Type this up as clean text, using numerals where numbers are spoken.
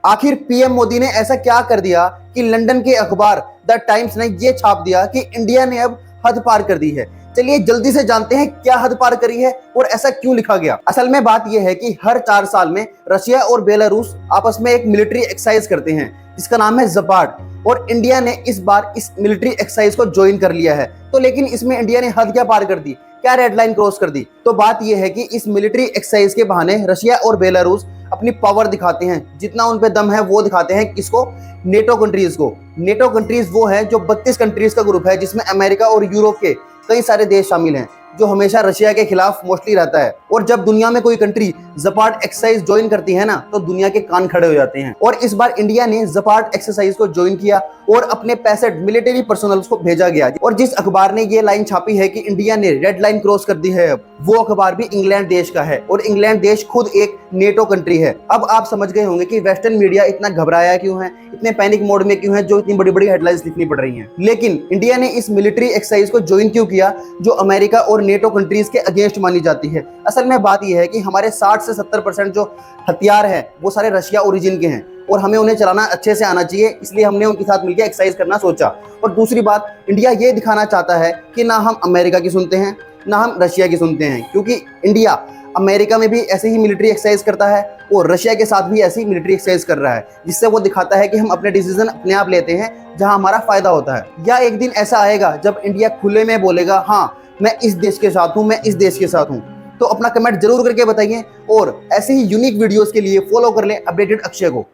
आखिर पीएम मोदी ने ऐसा क्या कर दिया कि लंदन के अखबार द टाइम्स ने यह छाप दिया कि इंडिया ने अब हद पार कर दी है। चलिए जल्दी से जानते हैं क्या हद पार करी है और ऐसा क्यों लिखा गया। असल में बात यह है कि हर 4 साल में रशिया और बेलारूस आपस में एक मिलिट्री एक्सरसाइज करते हैं जिसका नाम है जपार्ड, और इंडिया ने इस बार इस मिलिट्री एक्सरसाइज को ज्वाइन कर लिया है। तो लेकिन इसमें इंडिया ने हद क्या पार कर दी, क्या रेड लाइन क्रॉस कर दी? तो बात यह है कि इस मिलिट्री एक्सरसाइज के बहाने रशिया और बेलारूस अपनी पावर दिखाते हैं, जितना उन पे दम है वो दिखाते हैं। किसको? नेटो कंट्रीज को। नेटो कंट्रीज वो है जो 32 कंट्रीज का ग्रुप है जिसमें अमेरिका और यूरोप के कई सारे देश शामिल हैं, जो हमेशा रशिया के खिलाफ मोस्टली रहता है। और जब दुनिया में कोई कंट्री जपार्ड एक्सरसाइज ज्वाइन करती है ना, तो दुनिया के कान खड़े हो जाते हैं। और इस बार इंडिया ने जपार्ड एक्सरसाइज को ज्वाइन किया और अपने 65 मिलिट्री पर्सनल्स को भेजा गया। और जिस अखबार ने ये लाइन छापी है कि इंडिया ने रेड लाइन क्रॉस कर दी है, अब वो अखबार भी इंग्लैंड देश का है, और इंग्लैंड देश खुद एक नेटो कंट्री है। अब आप समझ गए होंगे कि वेस्टर्न मीडिया इतना घबराया क्यों है, इतने पैनिक मोड में क्यों है, जो इतनी बड़ी बड़ी हेडलाइंस लिखनी पड़ रही हैं। लेकिन इंडिया ने इस मिलिट्री एक्सरसाइज को ज्वाइन क्यों किया, जो अमेरिका और नेटो कंट्रीज के अगेंस्ट मानी जाती है? असल में बात यह है कि हमारे 60 से 70% जो हथियार हैं वो सारे रशिया ओरिजिन के हैं, और हमें उन्हें चलाना अच्छे से आना चाहिए, इसलिए हमने उनके साथ मिलकर एक्सरसाइज करना सोचा। और दूसरी बात, इंडिया ये दिखाना चाहता है कि ना हम अमेरिका की सुनते हैं ना हम रशिया की सुनते हैं, क्योंकि इंडिया अमेरिका में भी ऐसे ही मिलिट्री एक्सरसाइज करता है और रशिया के साथ भी ऐसी मिलिट्री एक्सरसाइज कर रहा है, जिससे वो दिखाता है कि हम अपने डिसीजन अपने आप लेते हैं जहां हमारा फायदा होता है। या एक दिन ऐसा आएगा जब इंडिया खुले में बोलेगा, हाँ मैं इस देश के साथ हूं, मैं इस देश के साथ हूं। तो अपना कमेंट जरूर करके बताइए, और ऐसे ही यूनिक वीडियोस के लिए फॉलो कर लें अपडेटेड अक्षय को।